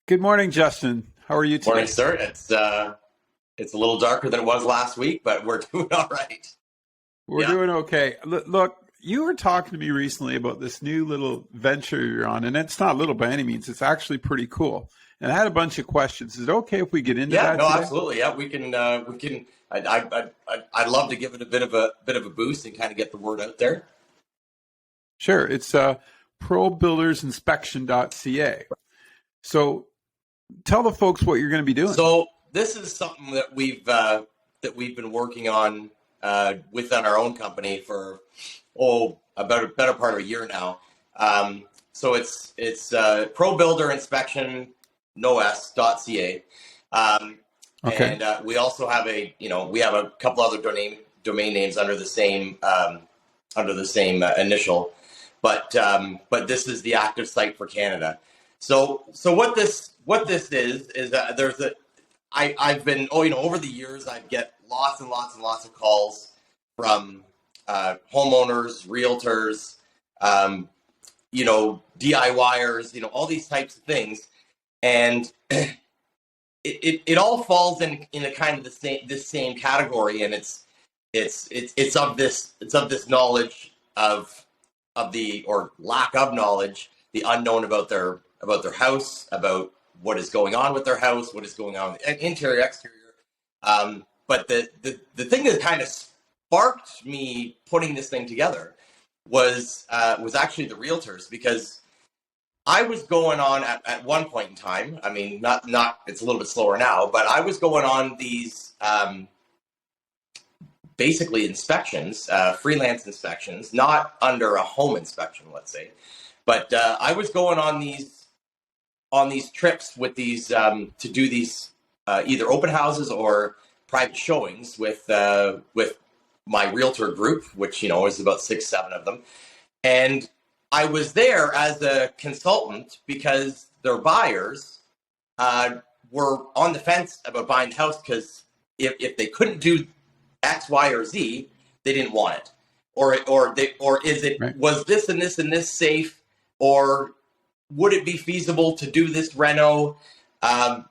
Good morning, Justin. How are you Morning, today? sir. It's a little darker than it was last week, but we're doing all right. We're Yeah. doing okay. Look, you were talking to me recently about this new little venture you're on, and it's not little by any means. It's actually pretty cool. And I had a bunch of questions. Is it okay if we get into Yeah, that no, today? absolutely. Yeah, we can. We can. I'd love to give it a bit of a boost and kind of get the word out there. Sure. It's probuildersinspection.ca. So tell the folks what you're going to be doing. So this is something that we've been working on within our own company for about a better part of a year now. So it's Pro Builder Inspection noes.ca. Okay. And we also have we have a couple other domain names under the same initial, but this is the active site for Canada. So what this is there's a I've been over the years I get lots and lots and lots of calls from homeowners, realtors, DIYers, all these types of things, and it all falls in a kind of this same category, and it's of this knowledge of the or lack of knowledge, the unknown about their house, about what is going on with their house, what is going on with interior, exterior. But the thing that kind of sparked me putting this thing together was actually the realtors, because I was going on at one point in time. I mean, not it's a little bit slower now, but I was going on these basically inspections, freelance inspections, not under a home inspection, let's say, but I was going on these trips with these to do these either open houses or private showings with my realtor group, which is about 6-7 of them, and I was there as a consultant because their buyers were on the fence about buying the house, because if they couldn't do X, Y, or Z, they didn't want it, or is it Right. was this and this and this safe, or would it be feasible to do this reno? And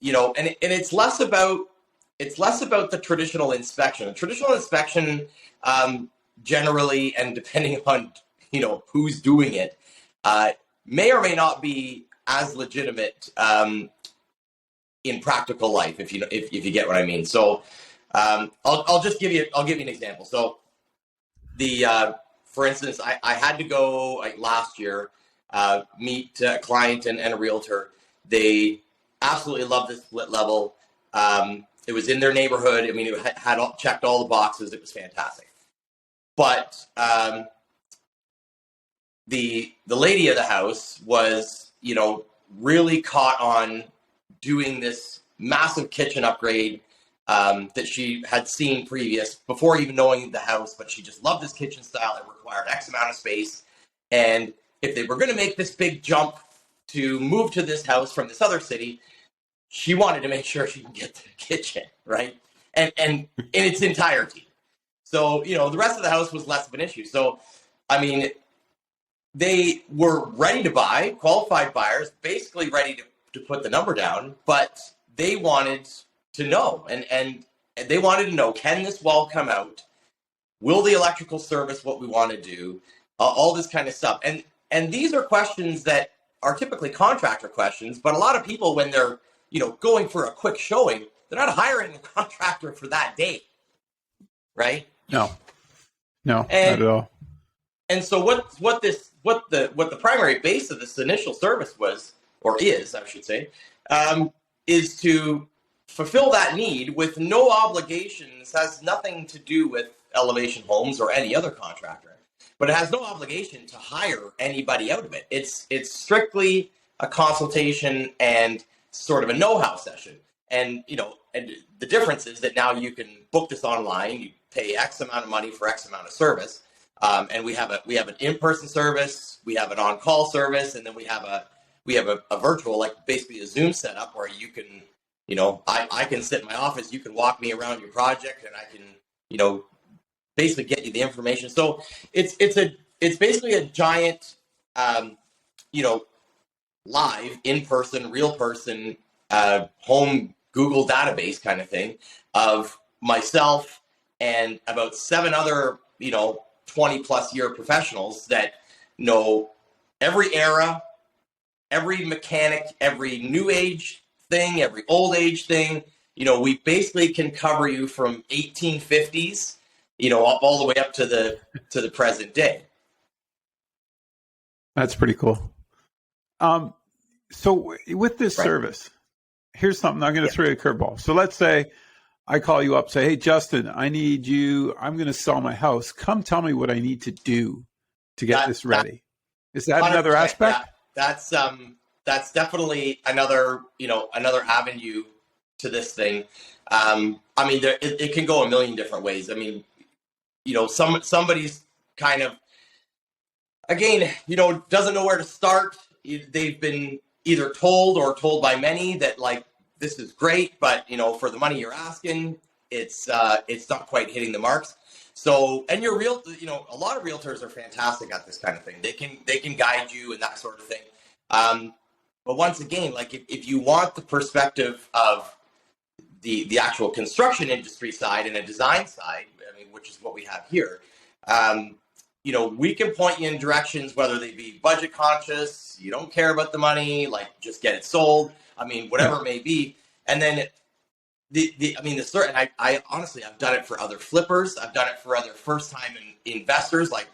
it's less about the traditional inspection. A traditional inspection, generally, and depending on who's doing it, may or may not be as legitimate in practical life, if you get what I mean. So I'll give you an example. So for instance, I had to go last year, meet a client and a realtor. They absolutely loved this split level. It was in their neighborhood. I mean, it had checked all the boxes. It was fantastic. But the lady of the house was, really caught on doing this massive kitchen upgrade that she had seen previous before even knowing the house, but she just loved this kitchen style. It required X amount of space, and if they were going to make this big jump to move to this house from this other city, she wanted to make sure she can get the kitchen right and in its entirety. So the rest of the house was less of an issue. So I mean, they were ready to buy, qualified buyers, basically ready to put the number down, but they wanted to know, and they wanted to know, can this wall come out? Will the electrical service what we want to do? All this kind of stuff. And these are questions that are typically contractor questions, but a lot of people, when they're, going for a quick showing, they're not hiring a contractor for that day, right? No, not And at all. and so what the primary base of this initial service was, or is, I should say, is to fulfill that need with no obligations. Has nothing to do with Elevation Homes or any other contractor, but it has no obligation to hire anybody out of it. It's strictly a consultation and sort of a know-how session. And and the difference is that now you can book this online. You pay X amount of money for X amount of service, and we have an in-person service, we have an on-call service, and then we have a virtual, like basically a Zoom setup, where you can, I can sit in my office, you can walk me around your project, and I can, basically get you the information. So it's basically a giant, live, in person, real person, home Google database kind of thing of myself and about 7 other, 20 plus year professionals that know every era, every mechanic, every new age thing, every old age thing. We basically can cover you from 1850s, all the way up to the present day. That's pretty cool. So with this service, here's something I'm going to throw you a curveball. So let's say I call you up, say, hey, Justin, I need you. I'm going to sell my house. Come tell me what I need to do to get this ready. Is that another aspect? Yeah. That's definitely another avenue to this thing. It can go a million different ways. Somebody's kind of, again, doesn't know where to start. They've been either told or told by many that, like, this is great, but for the money you're asking, it's not quite hitting the marks. So, and a lot of realtors are fantastic at this kind of thing. They can guide you and that sort of thing. But once again, like, if you want the perspective of the actual construction industry side and a design side, which is what we have here, we can point you in directions, whether they be budget conscious, you don't care about the money, like, just get it sold. Whatever it may be. And then I honestly, I've done it for other flippers. I've done it for other first time investors. Like,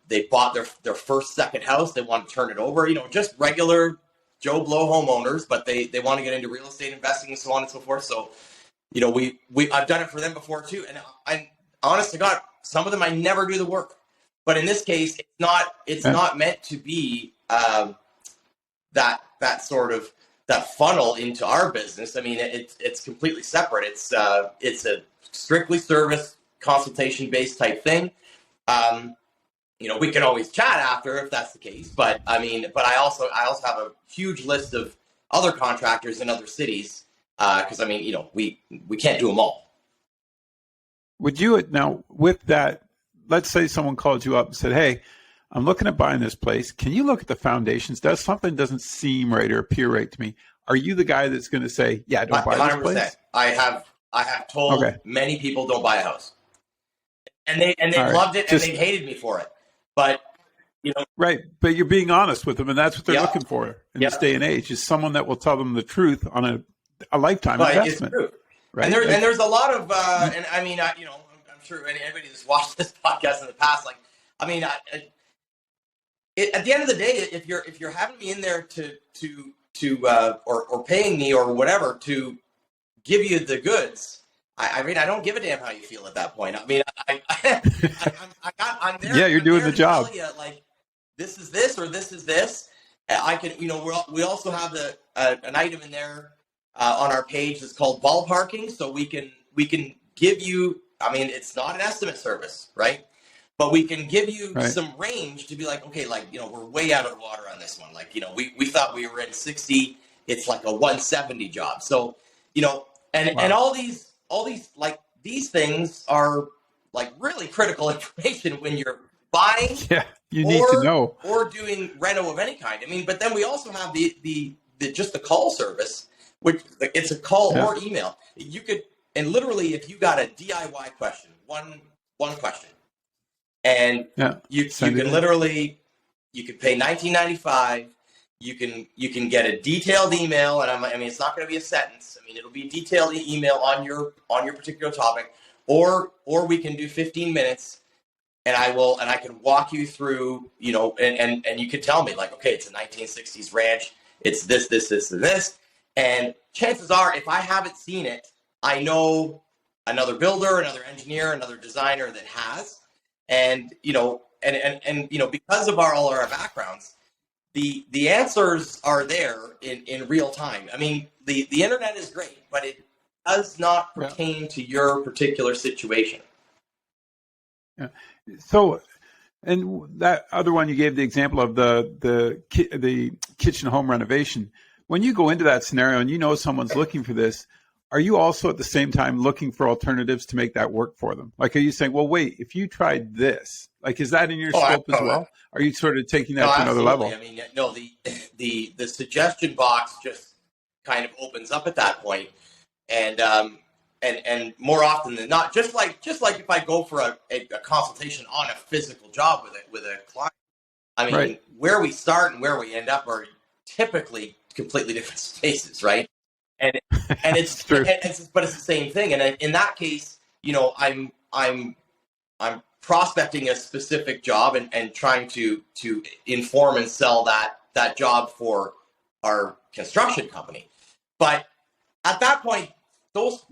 they bought their first, second house. They want to turn it over, just regular Joe Blow homeowners, but they want to get into real estate investing and so on and so forth. So, I've done it for them before too. And I, honest to God, some of them I never do the work, but in this case, it's not meant to be that sort of that funnel into our business. It's completely separate. It's a strictly service consultation based type thing. We can always chat after if that's the case, but I also have a huge list of other contractors in other cities because we can't do them all. Would you now with that? Let's say someone called you up and said, "Hey, I'm looking at buying this place. Can you look at the foundations? Something doesn't seem right or appear right to me." Are you the guy that's going to say, "Yeah, don't buy 100%. This place"? I have told many people don't buy a house, and they've loved it and they've hated me for it. But right. But you're being honest with them, and that's what they're looking for in this day and age, is someone that will tell them the truth on a lifetime investment. It's true. Right? And there's a lot of, I'm sure anybody that's watched this podcast in the past, like, at the end of the day, if you're having me in there or paying me or whatever to give you the goods, I don't give a damn how you feel at that point. I'm there. Yeah, you're doing the job. You, like, this is this or this is this. I can, we also have an item in there on our page that's called ballparking, so we can give you. It's not an estimate service, right? But we can give you some range to be like, okay, like, we're way out of the water on this one. Like, we thought we were in 60. It's like a 170 job. So, and all these, like, these things are like really critical information when you're buying. Yeah, you need to know. Or doing reno of any kind. But then we also have the just the call service, which it's a call or email. You could, and literally, if you got a DIY question, one question, and you can literally, you can pay $19.95. You can get a detailed email, and it's not going to be a sentence. It'll be a detailed email on your particular topic, or we can do 15 minutes, and I can walk you through, and you can tell me, like, okay, it's a 1960s ranch, it's this, and this, and chances are, if I haven't seen it, I know another builder, another engineer, another designer that has, and because of all our backgrounds, the answers are there in real time. The internet is great, but it does not pertain to your particular situation. Yeah. So, and that other one you gave the example of the kitchen home renovation. When you go into that scenario and someone's looking for this, are you also at the same time looking for alternatives to make that work for them? Like, are you saying, well, wait, if you tried this, like, is that in your scope as well? Are you sort of taking that to another level? I mean, no, the suggestion box just kind of opens up at that point, and more often than not, just like if I go for a consultation on a physical job with a client, I mean, right. Where we start and where we end up are typically completely different spaces, right? And it's true. But it's the same thing. And in that case, you know, I'm prospecting a specific job and trying to inform and sell that job for our construction company. But at that point, those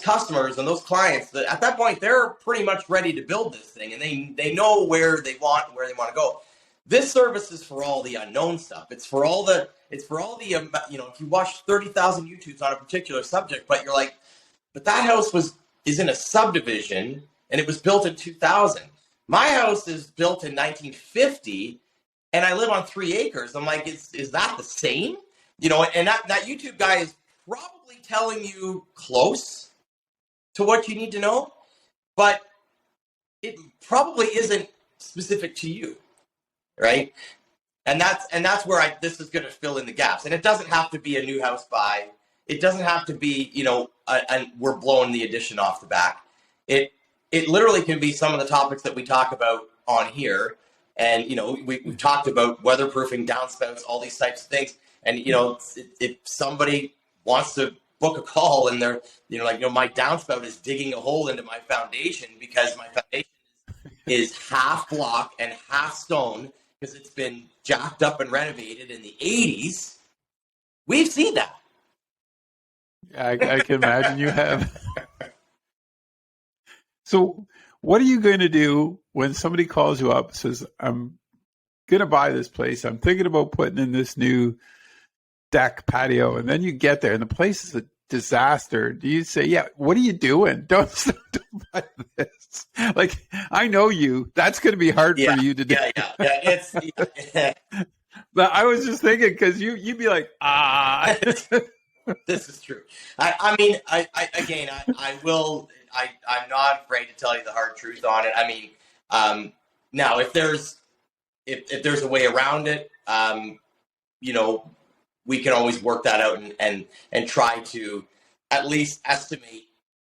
customers and those clients, at that point, they're pretty much ready to build this thing, and they know where they want to go. This service is for all the unknown stuff. It's for all the you know, if you watch 30,000 YouTubes on a particular subject, but you're like, but that house is in a subdivision and it was built in 2000. My house is built in 1950 and I live on 3 acres. I'm like, is that the same? You know, and that YouTube guy is probably telling you close to what you need to know, but it probably isn't specific to you, right? And that's where this is going to fill in the gaps. And it doesn't have to be a new house buy. It doesn't have to be, you know, we're blowing the addition off the back. It literally can be some of the topics that we talk about on here. And, you know, we've talked about weatherproofing, downspouts, all these types of things. And, you know, if somebody wants to book a call and they're, you know, like, you know, my downspout is digging a hole into my foundation because my foundation is half block and half stone because it's been jacked up and renovated in the 80s. We've seen that. I can imagine you have. So what are you going to do when somebody calls you up and says, I'm going to buy this place. I'm thinking about putting in this new deck patio. And then you get there and the place is a disaster. Do you say, yeah, what are you doing? Don't buy this. Like, I know you. That's going to be hard for you to do. Yeah. But I was just thinking, because you'd be like, This is true. I mean, I will. I'm not afraid to tell you the hard truth on it. I mean, now if there's a way around it, you know, we can always work that out and try to at least estimate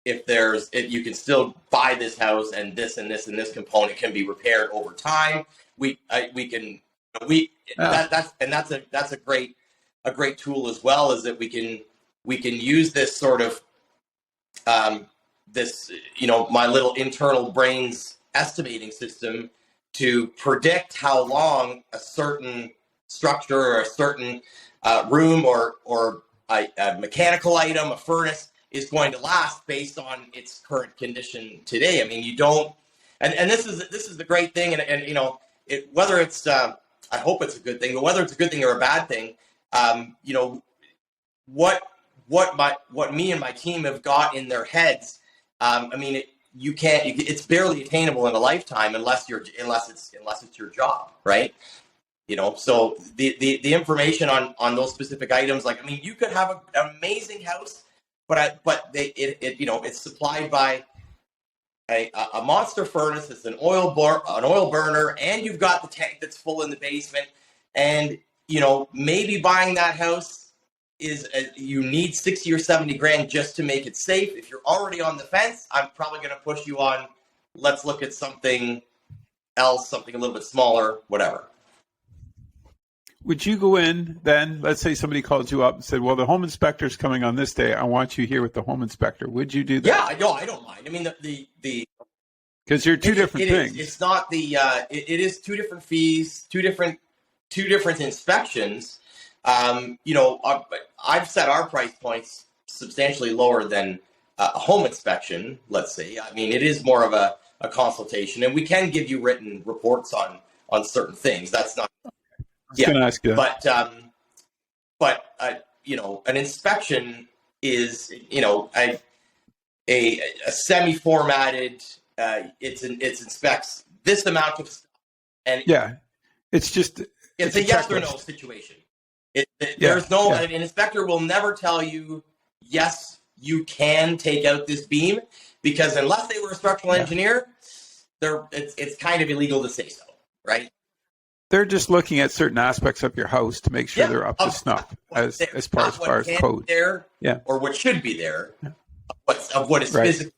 if you can still buy this house and this and this and this component can be repaired over time. That's a great tool as well, is that we can use this sort of this, you know, my little internal brain's estimating system to predict how long a certain structure or a certain room or a mechanical item, a furnace, is going to last based on its current condition today. I mean, you don't, and this is the great thing, and you know, whether it's I hope it's a good thing, but whether it's a good thing or a bad thing, you know, what me and my team have got in their heads. I mean, it's barely attainable in a lifetime unless it's your job, right? You know, so the information on those specific items, like, I mean, you could have an amazing house, but you know, it's supplied by a monster furnace. It's an oil burner, and you've got the tank that's full in the basement. And, you know, maybe buying that house you need 60 or 70 grand just to make it safe. If you're already on the fence, I'm probably going to push you on, let's look at something else, something a little bit smaller, whatever. Would you go in then, let's say somebody called you up and said, well, the home inspector's coming on this day. I want you here with the home inspector. Would you do that? Yeah, I don't mind. I mean, because you're two different things. It's not it is two different fees, two different inspections. You know, I've set our price points substantially lower than a home inspection, let's say. I mean, it is more of a consultation, and we can give you written reports on certain things. That's not. I was going to ask you that. But you know, an inspection is, you know, a semi-formatted. It inspects this amount of stuff, and it's a yes or no situation. There's no, an inspector will never tell you yes, you can take out this beam, because unless they were a structural engineer, it's kind of illegal to say so, right? They're just looking at certain aspects of your house to make sure they're up to snuff as far as code. There, or what should be there, of what is physically.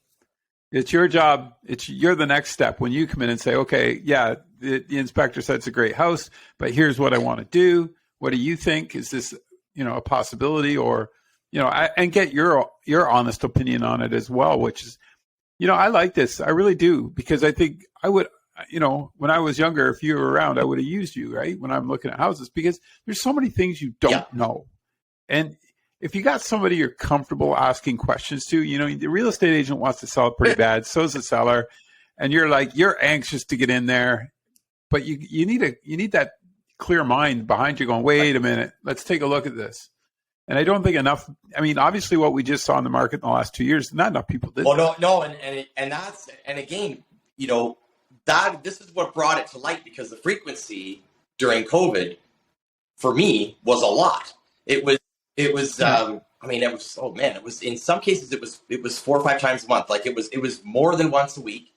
It's your job. You're the next step when you come in and say, okay, the inspector said it's a great house, but here's what I want to do. What do you think? Is this, a possibility? Or, and get your honest opinion on it as well, which is, I like this. I really do, because I think I would, when I was younger, if you were around, I would have used you, right? When I'm looking at houses, because there's so many things you don't know. And if you got somebody you're comfortable asking questions to, the real estate agent wants to sell it pretty bad. So is the seller. And you're anxious to get in there, but you need that clear mind behind you going, wait a minute, let's take a look at this. And I don't think enough, obviously what we just saw in the market in the last 2 years, not enough people did. Well, no. And again, this is what brought it to light, because the frequency during COVID for me was a lot. It was, it was, in some cases it was 4 or 5 times a month. Like it was more than once a week.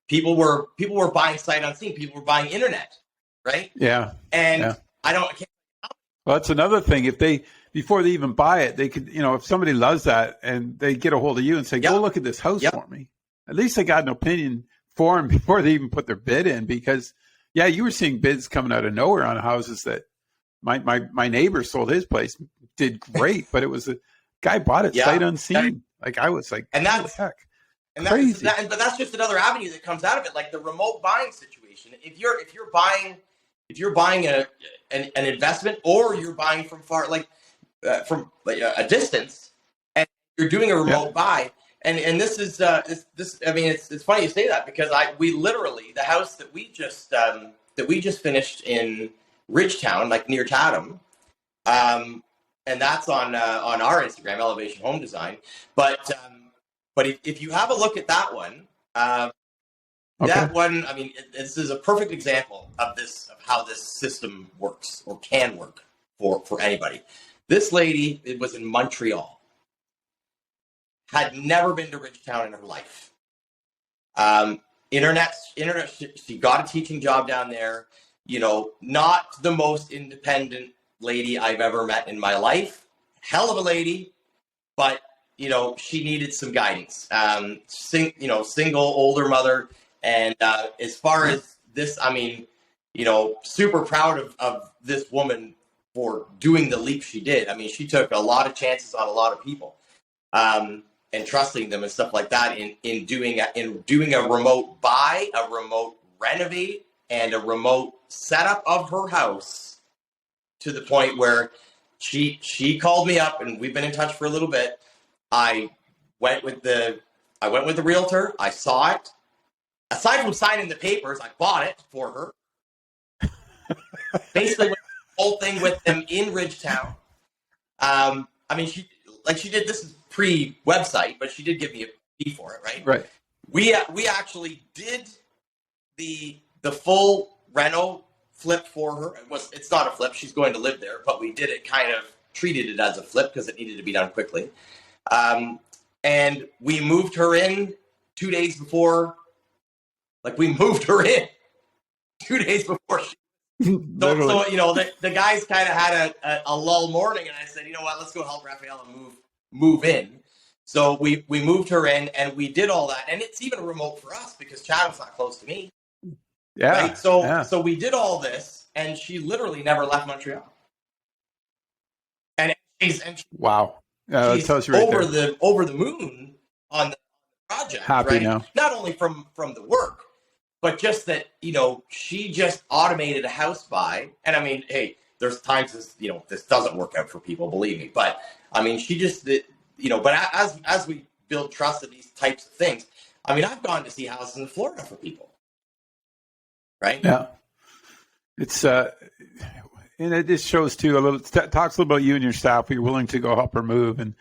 People were buying sight unseen. People were buying internet, right? Yeah. And well, that's another thing. Before they even buy it, they could, if somebody loves that and they get a hold of you and say, go look at this house for me. At least they got an opinion for them before they even put their bid in, because you were seeing bids coming out of nowhere on houses that my neighbor sold his place, did great, but it was a guy bought it sight unseen. I was like, and that's heck. And crazy. But that's just another avenue that comes out of it, like the remote buying situation. If you're buying an investment, or you're buying from from a distance, and you're doing a remote buy, and this is it's funny you say that, because we literally, the house that we just finished in Ridgetown, like near Chatham, and that's on our Instagram, Elevation Home Design, but if you have a look at that one, that one, this is a perfect example of how this system works, or can work for anybody. This lady, it was in Montreal, had never been to Ridgetown in her life. Internet, she got a teaching job down there. Not the most independent lady I've ever met in my life. Hell of a lady, but she needed some guidance. Single, older mother. And as far as this, super proud of this woman for doing the leap she did. She took a lot of chances on a lot of people, and trusting them and stuff like that in doing a remote buy, a remote renovate, and a remote setup of her house, to the point where she called me up, and we've been in touch for a little bit. I went with the realtor. I saw it. Aside from signing the papers, I bought it for her. Basically, went the whole thing with them in Ridgetown. She did this pre-website, but she did give me a fee for it, right? Right. We actually did the full reno flip for her. It's not a flip. She's going to live there, but we did it, kind of treated it as a flip, because it needed to be done quickly. And we moved her in 2 days before. We moved her in 2 days before she. So the guys kind of had a lull morning, and I said, you know what, let's go help Rafaela move in. So we moved her in, and we did all that, and it's even remote for us because Chatham's not close to me. Yeah. Right? So we did all this, and she literally never left Montreal. And she's wow. That tells you right over the moon on the project. Happy right? now. Not only from the work, but just that, she just automated a house buy. And hey, there's times this doesn't work out for people, believe me. But she just, but as we build trust in these types of things, I've gone to see houses in Florida for people. Right? Yeah. It's, and it just shows too talks a little about you and your staff. You're willing to go help her move. And,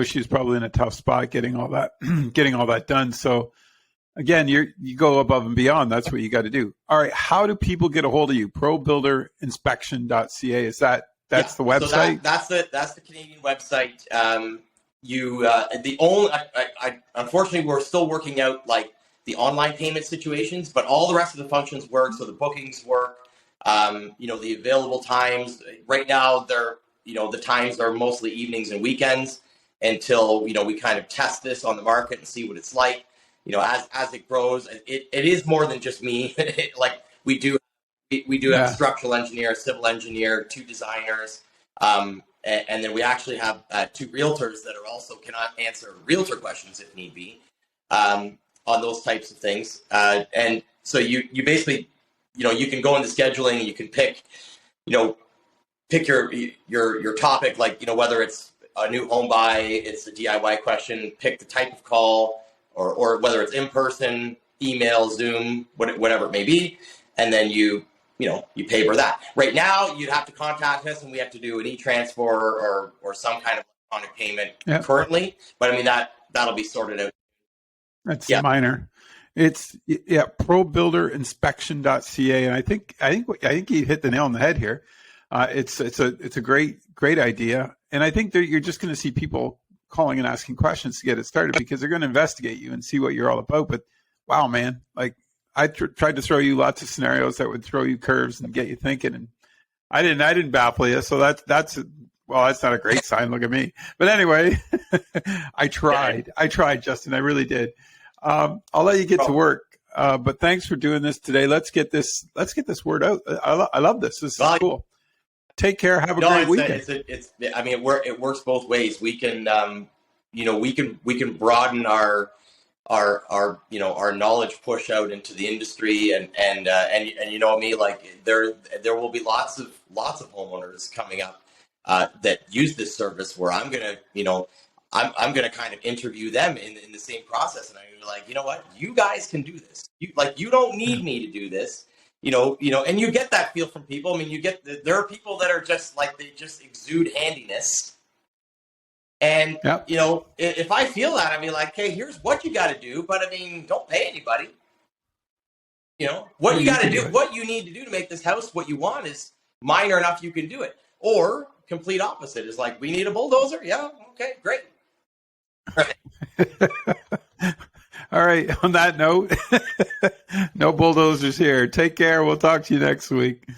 she's probably in a tough spot getting all that done. So, again, you go above and beyond. That's what you got to do. All right. How do people get a hold of you? ProBuilderInspection.ca. Is that's the website? So that's the Canadian website. unfortunately, we're still working out like the online payment situations, but all the rest of the functions work. So the bookings work. The available times right now, the times are mostly evenings and weekends until, we kind of test this on the market and see what it's like. As it grows, it is more than just me. Like we do have a structural engineer, a civil engineer, 2 designers, and then we actually have 2 realtors that are also cannot answer realtor questions if need be, on those types of things. And so you basically, you can go into scheduling and you can pick your topic, like, whether it's a new home buy, it's a DIY question, pick the type of call, or whether it's in person, email, Zoom, whatever it may be, and then you pay for that. Right now, you'd have to contact us, and we have to do an e-transfer or some kind of electronic payment currently. But I mean that'll be sorted out. That's minor. It's probuilderinspection.ca, and I think you hit the nail on the head here. It's a great idea, and I think that you're just going to see people calling and asking questions to get it started because they're going to investigate you and see what you're all about. But wow, man, like I tried to throw you lots of scenarios that would throw you curves and get you thinking, and I didn't baffle you. So that's not a great sign. Look at me. But anyway, I tried, Justin. I really did. I'll let you get to work. But thanks for doing this today. Let's get this word out. I love this. This is cool. Take care. Have a great weekend. It works both ways. We can, we can broaden our knowledge push out into the industry, and you know me, like there will be lots of homeowners coming up that use this service where I'm gonna kind of interview them in the same process, and I'm gonna be like, you know what, you guys can do this. You don't need me to do this. And you get that feel from people. I mean, there are people that are just like, they just exude handiness. And, if I feel that, I'd be like, hey, here's what you got to do. But I mean, don't pay anybody. What you got to do, what you need to do to make this house what you want is minor enough you can do it. Or complete opposite is like, we need a bulldozer. Yeah. Okay, great. All right. On that note, no bulldozers here. Take care. We'll talk to you next week.